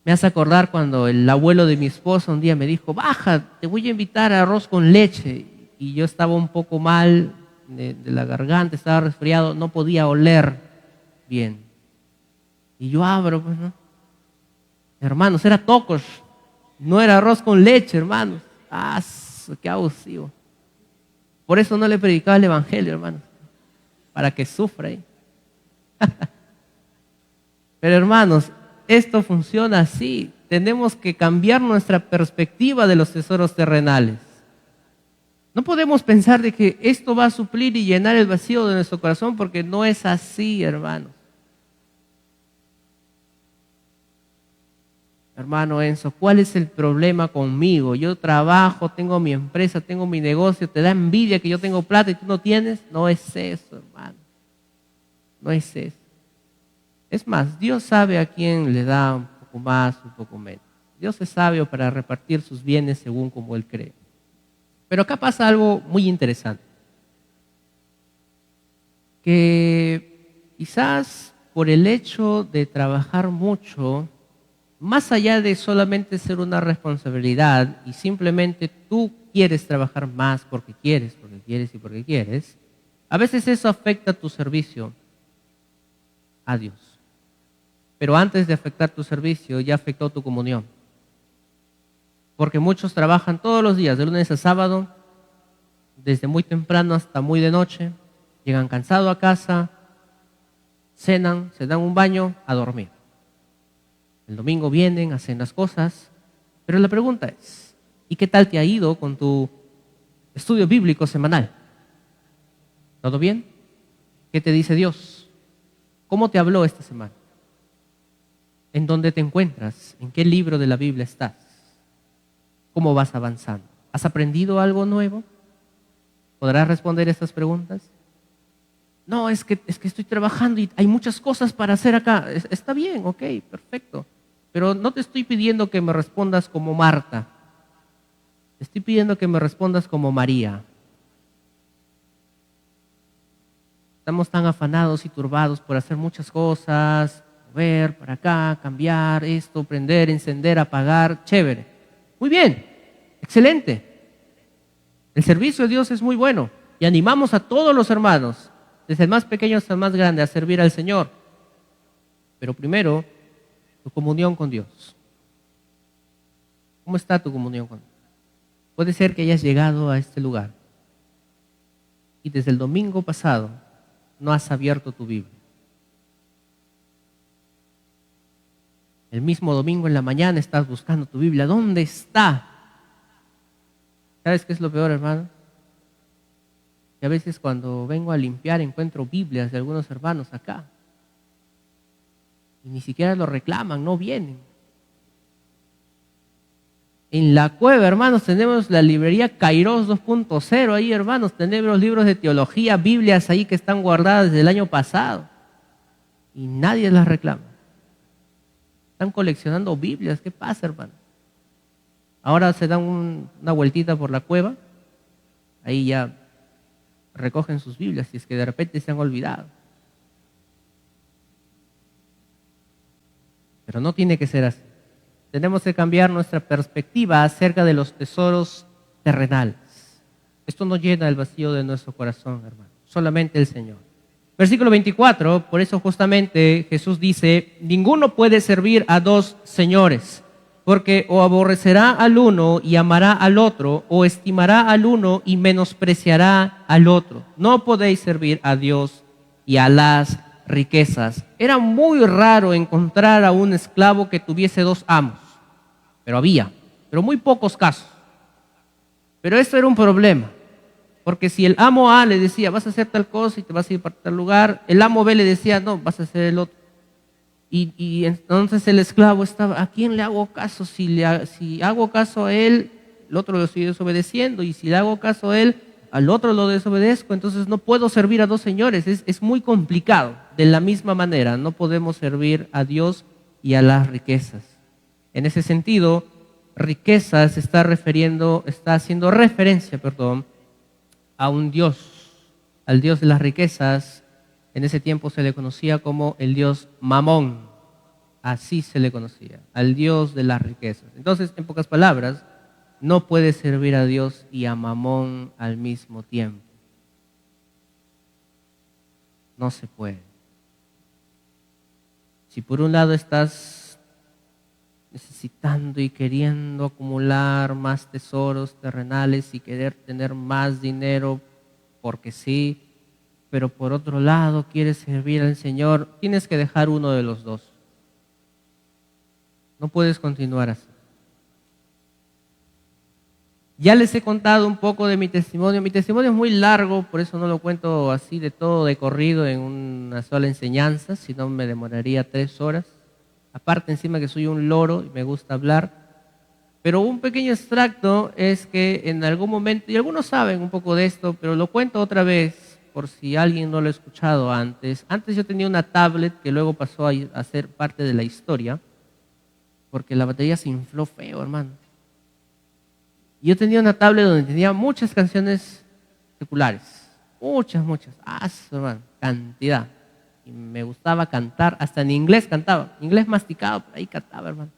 Me hace acordar cuando el abuelo de mi esposa un día me dijo, baja, te voy a invitar a arroz con leche. Y yo estaba un poco mal de la garganta, estaba resfriado, no podía oler bien. Y yo abro, pues, ¿no? Hermanos, era tocos, no era arroz con leche, hermanos. Qué abusivo. Por eso no le predicaba el evangelio, hermanos, para que sufra ahí. Pero hermanos, esto funciona así. Tenemos que cambiar nuestra perspectiva de los tesoros terrenales. No podemos pensar de que esto va a suplir y llenar el vacío de nuestro corazón, porque no es así, hermanos. Hermano Enzo, ¿cuál es el problema conmigo? Yo trabajo, tengo mi empresa, tengo mi negocio, ¿te da envidia que yo tengo plata y tú no tienes? No es eso, hermano. No es eso. Es más, Dios sabe a quién le da un poco más, un poco menos. Dios es sabio para repartir sus bienes según como Él cree. Pero acá pasa algo muy interesante. Que quizás por el hecho de trabajar mucho, más allá de solamente ser una responsabilidad y simplemente tú quieres trabajar más porque quieres y porque quieres, a veces eso afecta tu servicio a Dios. Pero antes de afectar tu servicio, ya afectó tu comunión. Porque muchos trabajan todos los días, de lunes a sábado, desde muy temprano hasta muy de noche, llegan cansados a casa, cenan, se dan un baño, a dormir. El domingo vienen, hacen las cosas, pero la pregunta es, ¿y qué tal te ha ido con tu estudio bíblico semanal? ¿Todo bien? ¿Qué te dice Dios? ¿Cómo te habló esta semana? ¿En dónde te encuentras? ¿En qué libro de la Biblia estás? ¿Cómo vas avanzando? ¿Has aprendido algo nuevo? ¿Podrás responder estas preguntas? No, es que estoy trabajando y hay muchas cosas para hacer acá. Está bien, ok, perfecto. Pero no te estoy pidiendo que me respondas como Marta. Te estoy pidiendo que me respondas como María. Estamos tan afanados y turbados por hacer muchas cosas, mover para acá, cambiar esto, prender, encender, apagar, chévere. Muy bien, excelente. El servicio de Dios es muy bueno y animamos a todos los hermanos desde el más pequeño hasta el más grande, a servir al Señor. Pero primero, tu comunión con Dios. ¿Cómo está tu comunión con Dios? Puede ser que hayas llegado a este lugar y desde el domingo pasado no has abierto tu Biblia. El mismo domingo en la mañana estás buscando tu Biblia. ¿Dónde está? ¿Sabes qué es lo peor, hermano? Que a veces cuando vengo a limpiar encuentro Biblias de algunos hermanos acá. Y ni siquiera lo reclaman, no vienen. En la cueva, hermanos, tenemos la librería Kairos 2.0 ahí, hermanos. Tenemos libros de teología, Biblias ahí que están guardadas desde el año pasado. Y nadie las reclama. Están coleccionando Biblias. ¿Qué pasa, hermano? Ahora se dan una vueltita por la cueva. Ahí ya recogen sus Biblias si es que de repente se han olvidado. Pero no tiene que ser así. Tenemos que cambiar nuestra perspectiva acerca de los tesoros terrenales. Esto no llena el vacío de nuestro corazón, hermano. Solamente el Señor. Versículo 24, por eso justamente Jesús dice, ninguno puede servir a dos señores, porque o aborrecerá al uno y amará al otro, o estimará al uno y menospreciará al otro. No podéis servir a Dios y a las riquezas. Era muy raro encontrar a un esclavo que tuviese dos amos. Pero había, pero muy pocos casos. Pero esto era un problema, porque si el amo A le decía, vas a hacer tal cosa y te vas a ir para tal lugar, el amo B le decía, no, vas a hacer el otro. Y entonces el esclavo estaba, ¿a quién le hago caso? Si hago caso a él, el otro lo estoy desobedeciendo, y si le hago caso a él, al otro lo desobedezco, entonces no puedo servir a dos señores, es muy complicado. De la misma manera, no podemos servir a Dios y a las riquezas. En ese sentido, riquezas está haciendo referencia, a un Dios, al Dios de las riquezas. En ese tiempo se le conocía como el Dios Mamón, así se le conocía, al Dios de las riquezas. Entonces, en pocas palabras, no puedes servir a Dios y a Mamón al mismo tiempo. No se puede. Si por un lado estás necesitando y queriendo acumular más tesoros terrenales y querer tener más dinero porque sí, pero por otro lado quieres servir al Señor, tienes que dejar uno de los dos. No puedes continuar así. Ya les he contado un poco de mi testimonio. Mi testimonio es muy largo, por eso no lo cuento así de todo de corrido en una sola enseñanza, sino me demoraría 3 horas. Aparte, encima que soy un loro y me gusta hablar. Pero un pequeño extracto es que en algún momento, y algunos saben un poco de esto, pero lo cuento otra vez por si alguien no lo ha escuchado antes. Antes yo tenía una tablet que luego pasó a ser parte de la historia, porque la batería se infló feo, hermano. Yo tenía una tablet donde tenía muchas canciones seculares, muchas, hermano, cantidad. Y me gustaba cantar, hasta en inglés cantaba, inglés masticado, pero ahí cantaba, hermano.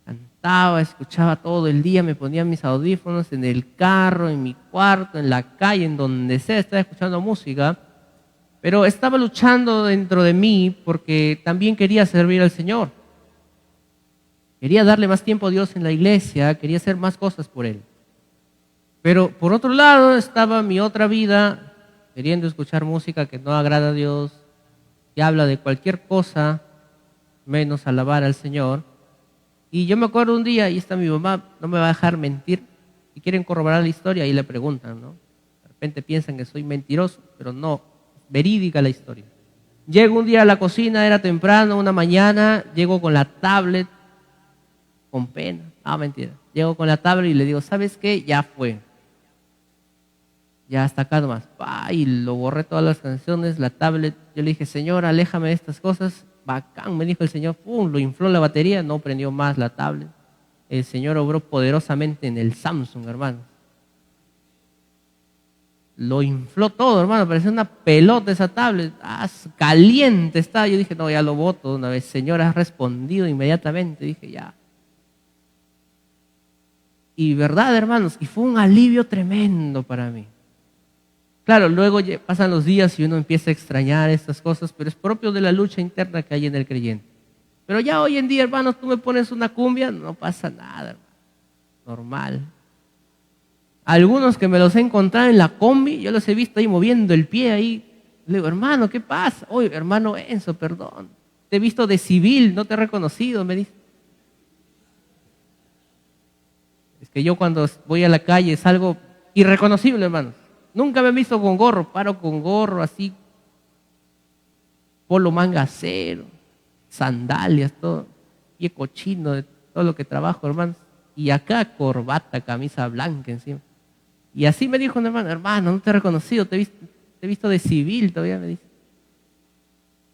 Cantaba, escuchaba todo el día, me ponía mis audífonos en el carro, en mi cuarto, en la calle, en donde sea, estaba escuchando música. Pero estaba luchando dentro de mí porque también quería servir al Señor. Quería darle más tiempo a Dios en la iglesia, quería hacer más cosas por Él. Pero por otro lado estaba mi otra vida, queriendo escuchar música que no agrada a Dios, que habla de cualquier cosa menos alabar al Señor. Y yo me acuerdo un día, y está mi mamá, no me va a dejar mentir, y quieren corroborar la historia y le preguntan, ¿no? De repente piensan que soy mentiroso, pero no, verídica la historia. Llego un día a la cocina, era temprano, una mañana, llego con la tablet, con pena, mentira. Llego con la tablet y le digo, ¿sabes qué? Ya fue. Ya hasta acá nomás. Y lo borré todas las canciones, la tablet. Yo le dije, Señor, aléjame de estas cosas. Bacán, me dijo el Señor. Lo infló la batería, no prendió más la tablet. El Señor obró poderosamente en el Samsung, hermano. Lo infló todo, hermano. Parecía una pelota esa tablet. Caliente estaba. Yo dije, no, ya lo boto de una vez. Señor, has respondido inmediatamente. Dije, ya. Y verdad, hermanos, y fue un alivio tremendo para mí. Claro, luego pasan los días y uno empieza a extrañar estas cosas, pero es propio de la lucha interna que hay en el creyente. Pero ya hoy en día, hermanos, tú me pones una cumbia, no pasa nada, hermano. Normal. Algunos que me los he encontrado en la combi, yo los he visto ahí moviendo el pie ahí. Le digo, hermano, ¿qué pasa? Oye, hermano Enzo, perdón. Te he visto de civil, no te he reconocido, me dice. Es que yo cuando voy a la calle salgo irreconocible, hermano. Nunca me he visto con gorro, paro con gorro así, polo manga cero, sandalias, todo, pie cochino de todo lo que trabajo, hermano. Y acá corbata, camisa blanca encima. Y así me dijo un hermano, hermano, no te he reconocido, te he visto de civil todavía, me dice.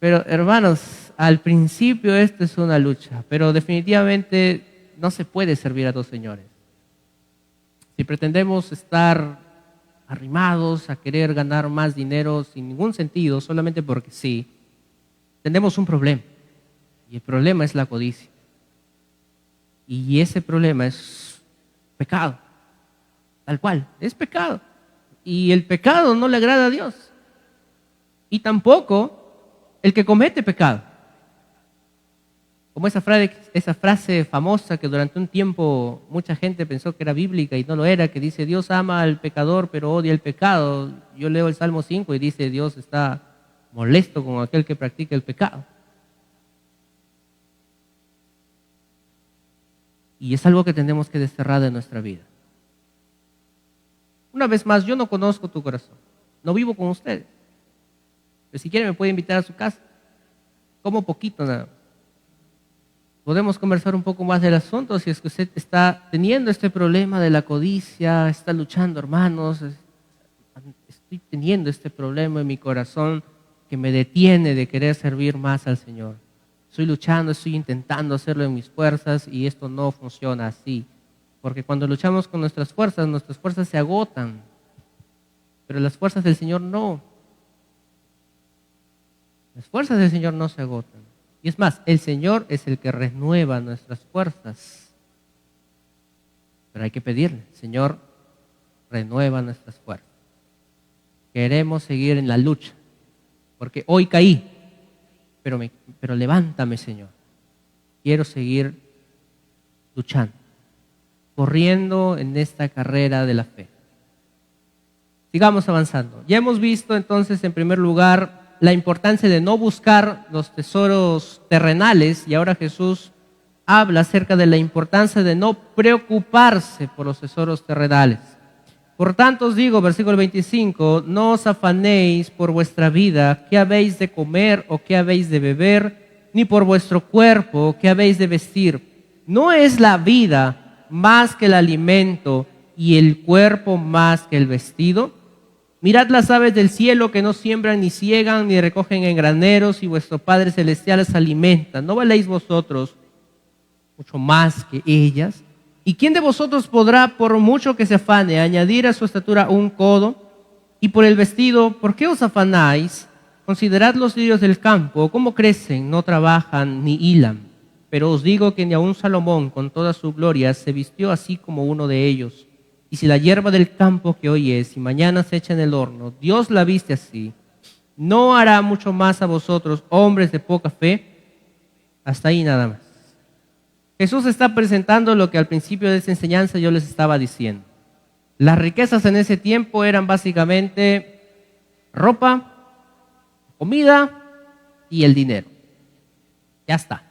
Pero hermanos, al principio esto es una lucha, pero definitivamente no se puede servir a dos señores. Si pretendemos estar arrimados a querer ganar más dinero sin ningún sentido, solamente porque sí, tenemos un problema. Y el problema es la codicia. Y ese problema es pecado. Tal cual, es pecado. Y el pecado no le agrada a Dios. Y tampoco el que comete pecado. Como esa frase famosa que durante un tiempo mucha gente pensó que era bíblica y no lo era, que dice, Dios ama al pecador pero odia el pecado. Yo leo el Salmo 5 y dice, Dios está molesto con aquel que practica el pecado. Y es algo que tenemos que desterrar de nuestra vida. Una vez más, yo no conozco tu corazón, no vivo con ustedes. Pero si quiere me puede invitar a su casa, como poquito nada más. Podemos conversar un poco más del asunto si es que usted está teniendo este problema de la codicia, está luchando, hermanos. Estoy teniendo este problema en mi corazón que me detiene de querer servir más al Señor. Estoy luchando, estoy intentando hacerlo en mis fuerzas y esto no funciona así. Porque cuando luchamos con nuestras fuerzas se agotan. Pero las fuerzas del Señor no. Las fuerzas del Señor no se agotan. Y es más, el Señor es el que renueva nuestras fuerzas. Pero hay que pedirle, Señor, renueva nuestras fuerzas. Queremos seguir en la lucha, porque hoy caí, pero levántame, Señor. Quiero seguir luchando, corriendo en esta carrera de la fe. Sigamos avanzando. Ya hemos visto entonces, en primer lugar, la importancia de no buscar los tesoros terrenales, y ahora Jesús habla acerca de la importancia de no preocuparse por los tesoros terrenales. Por tanto os digo, versículo 25, no os afanéis por vuestra vida, qué habéis de comer o qué habéis de beber, ni por vuestro cuerpo, qué habéis de vestir. ¿No es la vida más que el alimento y el cuerpo más que el vestido? Mirad las aves del cielo que no siembran, ni siegan, ni recogen en graneros, y vuestro Padre Celestial las alimenta. ¿No valéis vosotros mucho más que ellas? ¿Y quién de vosotros podrá, por mucho que se afane, añadir a su estatura un codo? Y por el vestido, ¿por qué os afanáis? Considerad los lirios del campo, cómo crecen, no trabajan ni hilan. Pero os digo que ni aun Salomón, con toda su gloria, se vistió así como uno de ellos. Y si la hierba del campo que hoy es y mañana se echa en el horno, Dios la viste así, ¿no hará mucho más a vosotros, hombres de poca fe? Hasta ahí nada más. Jesús está presentando lo que al principio de esta enseñanza yo les estaba diciendo. Las riquezas en ese tiempo eran básicamente ropa, comida y el dinero. Ya está.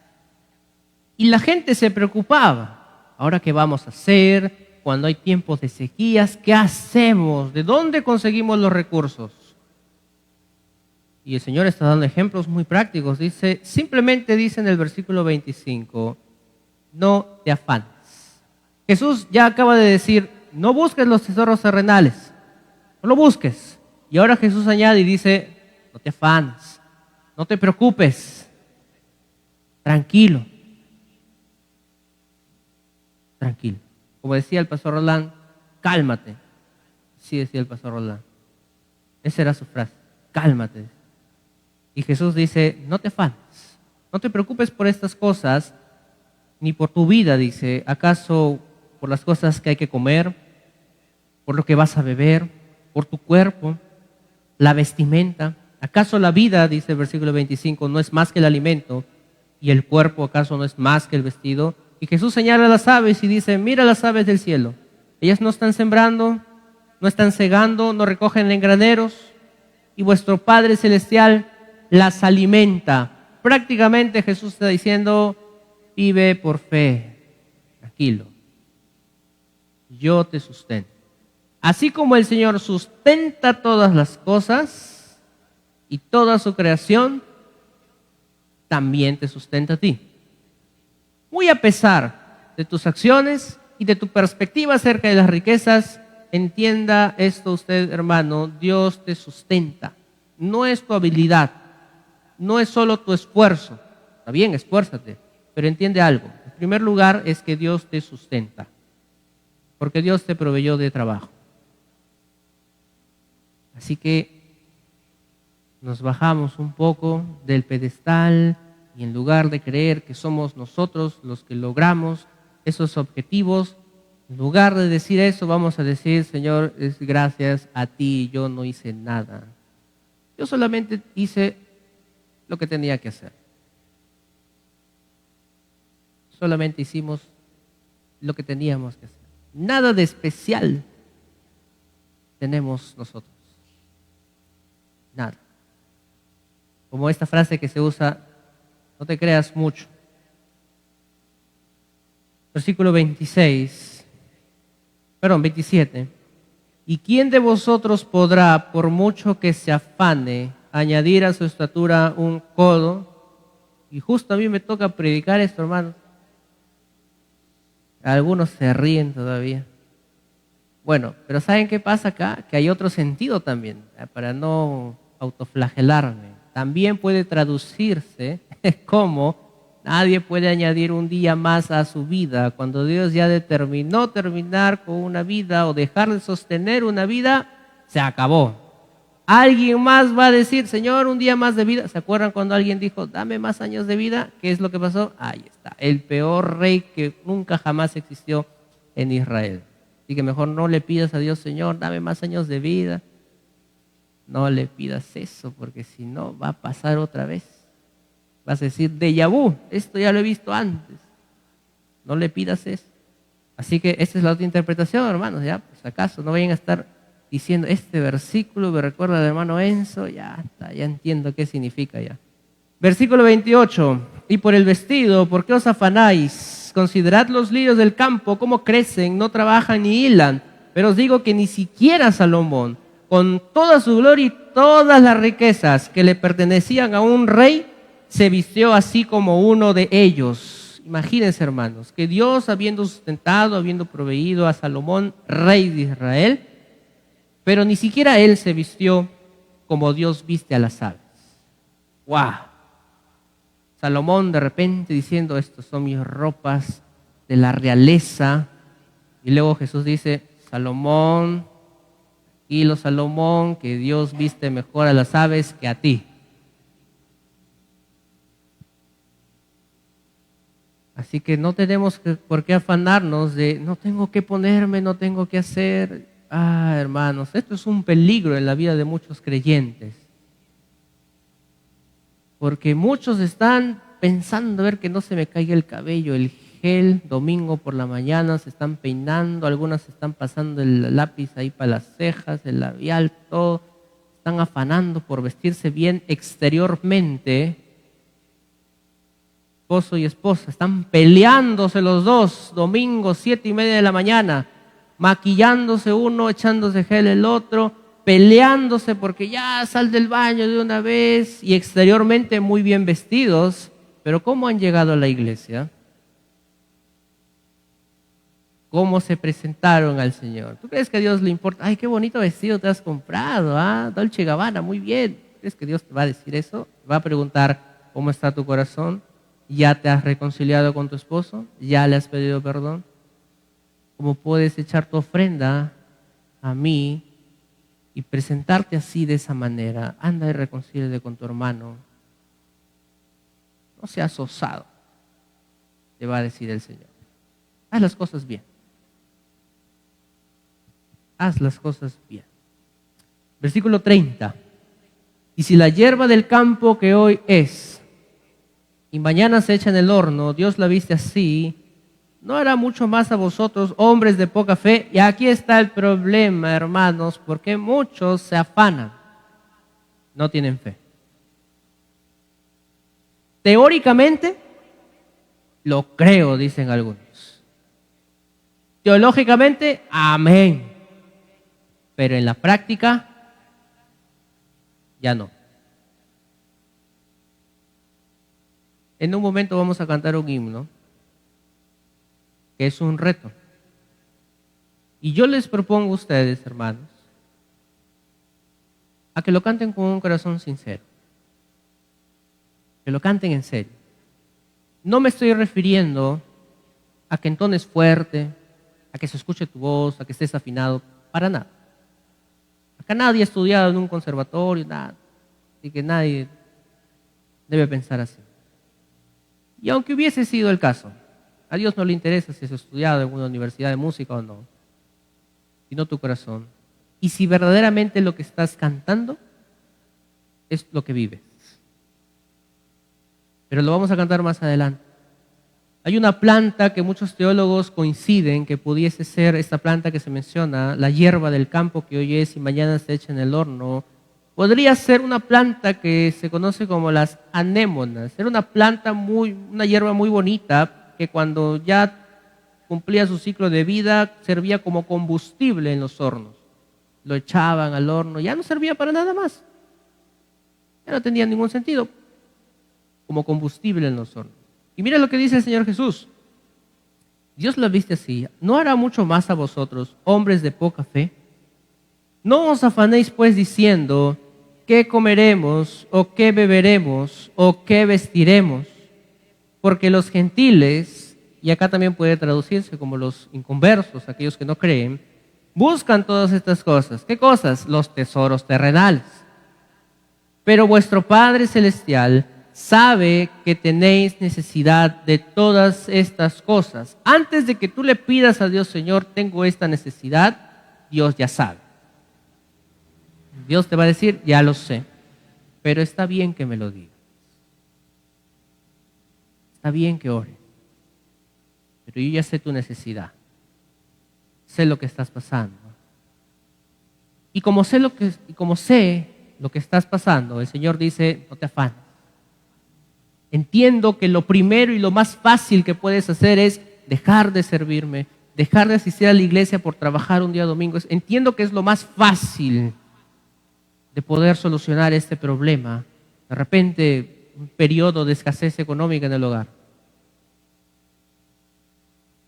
Y la gente se preocupaba. ¿Ahora qué vamos a hacer? Cuando hay tiempos de sequías, ¿qué hacemos? ¿De dónde conseguimos los recursos? Y el Señor está dando ejemplos muy prácticos. Simplemente dice en el versículo 25, no te afanes. Jesús ya acaba de decir, no busques los tesoros terrenales, no lo busques. Y ahora Jesús añade y dice, no te afanes, no te preocupes, tranquilo, tranquilo. Como decía el pastor Roland, cálmate. Sí decía el pastor Roland. Esa era su frase, cálmate. Y Jesús dice, no te afanes, no te preocupes por estas cosas, ni por tu vida, dice, ¿acaso por las cosas que hay que comer, por lo que vas a beber, por tu cuerpo? la vestimenta. ¿Acaso la vida, dice el versículo 25, no es más que el alimento? ¿Y el cuerpo acaso no es más que el vestido? Y Jesús señala a las aves y dice, mira las aves del cielo. Ellas no están sembrando, no están segando, no recogen en graneros, y vuestro Padre Celestial las alimenta. Prácticamente Jesús está diciendo, vive por fe, tranquilo, yo te sustento. Así como el Señor sustenta todas las cosas y toda su creación, también te sustenta a ti. Muy a pesar de tus acciones y de tu perspectiva acerca de las riquezas, entienda esto usted, hermano, Dios te sustenta. No es tu habilidad, no es solo tu esfuerzo. Está bien, esfuérzate, pero entiende algo. En primer lugar es que Dios te sustenta, porque Dios te proveyó de trabajo. Así que nos bajamos un poco del pedestal y en lugar de creer que somos nosotros los que logramos esos objetivos, en lugar de decir eso, vamos a decir, Señor, es gracias a ti, yo no hice nada. Yo solamente hice lo que tenía que hacer. Solamente hicimos lo que teníamos que hacer. Nada de especial tenemos nosotros. Nada. Como esta frase que se usa, no te creas mucho. Versículo 27. ¿Y quién de vosotros podrá, por mucho que se afane, añadir a su estatura un codo? Y justo a mí me toca predicar esto, hermano. Algunos se ríen todavía. Bueno, pero ¿saben qué pasa acá? Que hay otro sentido también, para no autoflagelarme. También puede traducirse como nadie puede añadir un día más a su vida. Cuando Dios ya determinó terminar con una vida o dejar de sostener una vida, se acabó. Alguien más va a decir, Señor, un día más de vida. ¿Se acuerdan cuando alguien dijo, dame más años de vida? ¿Qué es lo que pasó? Ahí está, el peor rey que nunca jamás existió en Israel. Así que mejor no le pidas a Dios, Señor, dame más años de vida. No le pidas eso, porque si no va a pasar otra vez. Vas a decir, déjà vu, esto ya lo he visto antes. No le pidas eso. Así que esta es la otra interpretación, hermanos, ya, pues acaso no vayan a estar diciendo, este versículo me recuerda al hermano Enzo, ya está, ya entiendo qué significa ya. Versículo 28, y por el vestido, ¿por qué os afanáis? Considerad los lirios del campo, cómo crecen, no trabajan ni hilan, pero os digo que ni siquiera Salomón, con toda su gloria y todas las riquezas que le pertenecían a un rey, se vistió así como uno de ellos. Imagínense, hermanos, que Dios, habiendo sustentado, habiendo proveído a Salomón, rey de Israel, pero ni siquiera él se vistió como Dios viste a las aves. ¡Wow! Salomón de repente diciendo, estos son mis ropas de la realeza. Y luego Jesús dice, Salomón, Salomón, que Dios viste mejor a las aves que a ti. Así que no tenemos por qué afanarnos de, no tengo que ponerme, no tengo que hacer. Hermanos, esto es un peligro en la vida de muchos creyentes. Porque muchos están pensando a ver que no se me caiga el cabello, el gel, domingo por la mañana, se están peinando, algunas se están pasando el lápiz ahí para las cejas, el labial, todo. Están afanando por vestirse bien exteriormente. Esposo y esposa, están peleándose los dos, domingo 7:30 de la mañana, maquillándose uno, echándose gel el otro, peleándose porque ya sal del baño de una vez y exteriormente muy bien vestidos, pero ¿cómo han llegado a la iglesia? ¿Cómo se presentaron al Señor? ¿Tú crees que a Dios le importa? Ay, qué bonito vestido te has comprado, Dolce & Gabbana, muy bien. ¿Crees que Dios te va a decir eso? Va a preguntar, ¿cómo está tu corazón? ¿Ya te has reconciliado con tu esposo? ¿Ya le has pedido perdón? ¿Cómo puedes echar tu ofrenda a mí y presentarte así de esa manera? Anda y reconcíliate con tu hermano. No seas osado, te va a decir el Señor. Haz las cosas bien. Haz las cosas bien. Versículo 30. Y si la hierba del campo que hoy es y mañana se echa en el horno, Dios la viste así, ¿no hará mucho más a vosotros, hombres de poca fe? Y aquí está el problema, hermanos, porque muchos se afanan, no tienen fe. Teóricamente, lo creo, dicen algunos. Teológicamente, amén. Pero en la práctica, ya no. En un momento vamos a cantar un himno que es un reto. Y yo les propongo a ustedes, hermanos, a que lo canten con un corazón sincero. Que lo canten en serio. No me estoy refiriendo a que entones fuerte, a que se escuche tu voz, a que estés afinado, para nada. Acá nadie ha estudiado en un conservatorio, nada. Así que nadie debe pensar así. Y aunque hubiese sido el caso, a Dios no le interesa si has estudiado en una universidad de música o no, sino tu corazón. Y si verdaderamente lo que estás cantando es lo que vives. Pero lo vamos a cantar más adelante. Hay una planta que muchos teólogos coinciden que pudiese ser esta planta que se menciona, la hierba del campo que hoy es y mañana se echa en el horno. Podría ser una planta que se conoce como las anémonas. Era una planta una hierba muy bonita que cuando ya cumplía su ciclo de vida servía como combustible en los hornos. Lo echaban al horno, ya no servía para nada más. Ya no tenía ningún sentido como combustible en los hornos. Y mira lo que dice el Señor Jesús. Dios la viste así. ¿No hará mucho más a vosotros, hombres de poca fe? No os afanéis pues diciendo, ¿qué comeremos o qué beberemos o qué vestiremos? Porque los gentiles, y acá también puede traducirse como los inconversos, aquellos que no creen, buscan todas estas cosas. ¿Qué cosas? Los tesoros terrenales. Pero vuestro Padre Celestial sabe que tenéis necesidad de todas estas cosas. Antes de que tú le pidas a Dios, Señor, tengo esta necesidad, Dios ya sabe. Dios te va a decir, ya lo sé, pero está bien que me lo digas. Está bien que ore, pero yo ya sé tu necesidad. Sé lo que estás pasando. Y como sé lo que estás pasando, el Señor dice, no te afanes. Entiendo que lo primero y lo más fácil que puedes hacer es dejar de servirme, dejar de asistir a la iglesia por trabajar un día domingo. Entiendo que es lo más fácil de poder solucionar este problema. De repente, un periodo de escasez económica en el hogar.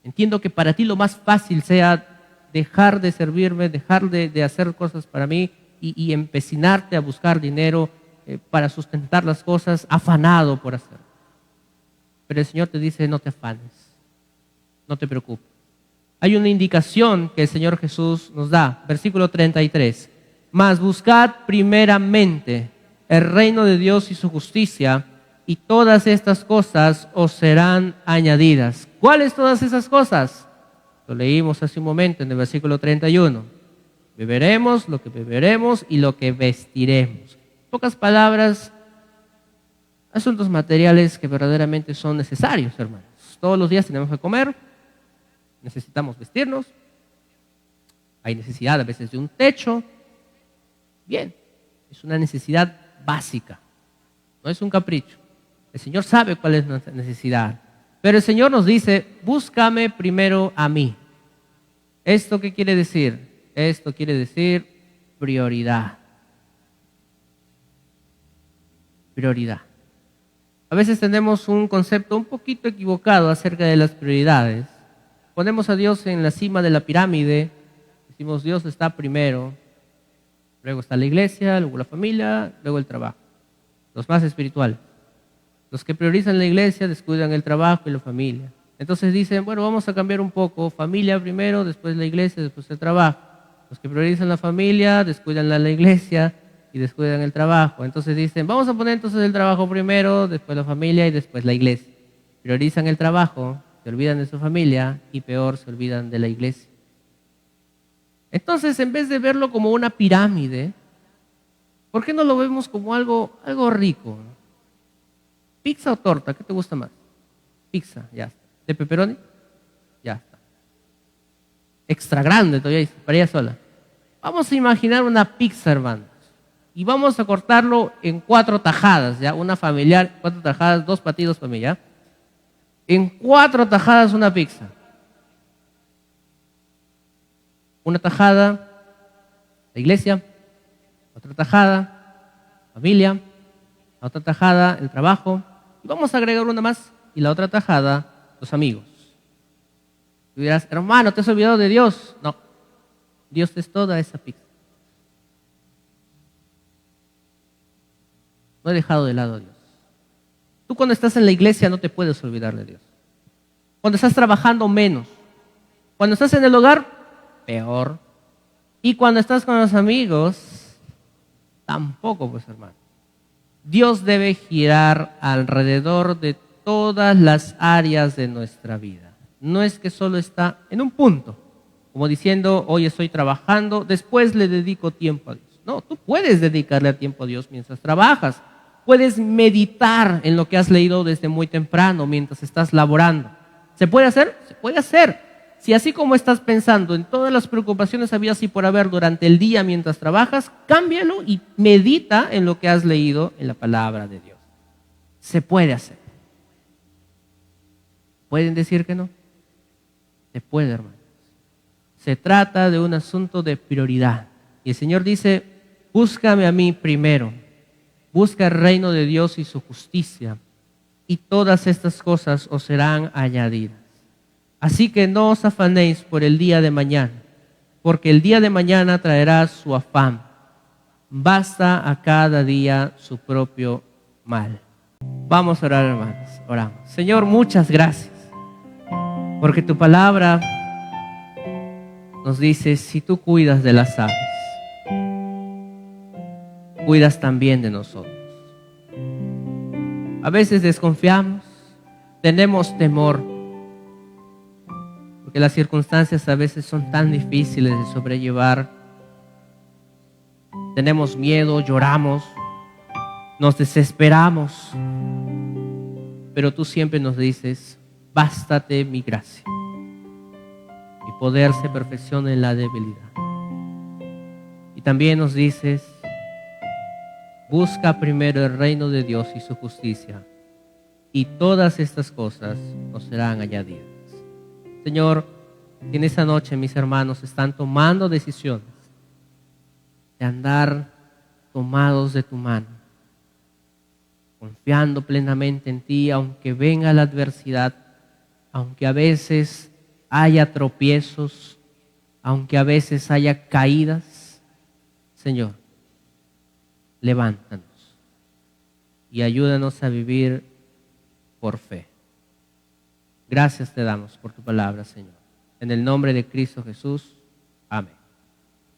Entiendo que para ti lo más fácil sea dejar de servirme, dejar de hacer cosas para mí y empecinarte a buscar dinero para sustentar las cosas, afanado por hacerlo. Pero el Señor te dice, no te afanes, no te preocupes. Hay una indicación que el Señor Jesús nos da, versículo 33. Mas buscad primeramente el reino de Dios y su justicia, y todas estas cosas os serán añadidas. ¿Cuáles todas esas cosas? Lo leímos hace un momento en el versículo 31. Beberemos lo que beberemos y lo que vestiremos. En pocas palabras, asuntos materiales que verdaderamente son necesarios, hermanos. Todos los días tenemos que comer, necesitamos vestirnos, hay necesidad a veces de un techo. Bien, es una necesidad básica, no es un capricho. El Señor sabe cuál es nuestra necesidad, pero el Señor nos dice, búscame primero a mí. ¿Esto qué quiere decir? Esto quiere decir prioridad. Prioridad. A veces tenemos un concepto un poquito equivocado acerca de las prioridades. Ponemos a Dios en la cima de la pirámide, decimos Dios está primero, luego está la iglesia, luego la familia, luego el trabajo. Los más espirituales. Los que priorizan la iglesia descuidan el trabajo y la familia. Entonces dicen, bueno, vamos a cambiar un poco, familia primero, después la iglesia, después el trabajo. Los que priorizan la familia descuidan la iglesia y descuidan el trabajo. Entonces dicen, vamos a poner entonces el trabajo primero, después la familia y después la iglesia. Priorizan el trabajo, se olvidan de su familia y peor, se olvidan de la iglesia. Entonces, en vez de verlo como una pirámide, ¿Por qué no lo vemos como algo rico? ¿Pizza o torta? ¿Qué te gusta más? Pizza, ya está. ¿De pepperoni? Ya está. Extra grande todavía, para ella sola. Vamos a imaginar una pizza, hermanos. Y vamos a cortarlo en 4 tajadas, ¿ya? Una familiar, 4 tajadas, 2 partidos para mí, ¿ya? En 4 tajadas una pizza. Una tajada, la iglesia. Otra tajada, familia. Otra tajada, el trabajo. Y vamos a agregar una más. Y la otra tajada, los amigos. Y dirás, hermano, ¿te has olvidado de Dios? No. Dios es toda esa pizza. No he dejado de lado a Dios. Tú cuando estás en la iglesia no te puedes olvidar de Dios. Cuando estás trabajando, menos. Cuando estás en el hogar, peor. Y cuando estás con los amigos, tampoco, pues, hermano. Dios debe girar alrededor de todas las áreas de nuestra vida. No es que solo está en un punto, como diciendo, hoy estoy trabajando, después le dedico tiempo a Dios. No, tú puedes dedicarle tiempo a Dios mientras trabajas. Puedes meditar en lo que has leído desde muy temprano mientras estás laborando. ¿Se puede hacer? Se puede hacer. Si así como estás pensando en todas las preocupaciones habidas y por haber durante el día mientras trabajas, cámbialo y medita en lo que has leído en la palabra de Dios. Se puede hacer. ¿Pueden decir que no? Se puede, hermanos. Se trata de un asunto de prioridad. Y el Señor dice, búscame a mí primero. Busca el reino de Dios y su justicia, y todas estas cosas os serán añadidas. Así que no os afanéis por el día de mañana, porque el día de mañana traerá su afán. Basta a cada día su propio mal. Vamos a orar, hermanos. Oramos. Señor, muchas gracias, porque tu palabra nos dice, si tú cuidas de las aves, cuidas también de nosotros. A veces desconfiamos, tenemos temor, porque las circunstancias a veces son tan difíciles de sobrellevar. Tenemos miedo, lloramos, nos desesperamos, pero tú siempre nos dices, bástate mi gracia. Mi poder se perfecciona en la debilidad. Y también nos dices, busca primero el reino de Dios y su justicia, y todas estas cosas nos serán añadidas. Señor, en esa noche mis hermanos están tomando decisiones de andar tomados de tu mano, confiando plenamente en ti, aunque venga la adversidad, aunque a veces haya tropiezos, aunque a veces haya caídas. Señor, levántanos y ayúdanos a vivir por fe. Gracias te damos por tu palabra, Señor. En el nombre de Cristo Jesús. Amén.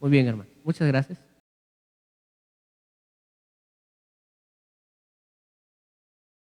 Muy bien, hermano. Muchas gracias.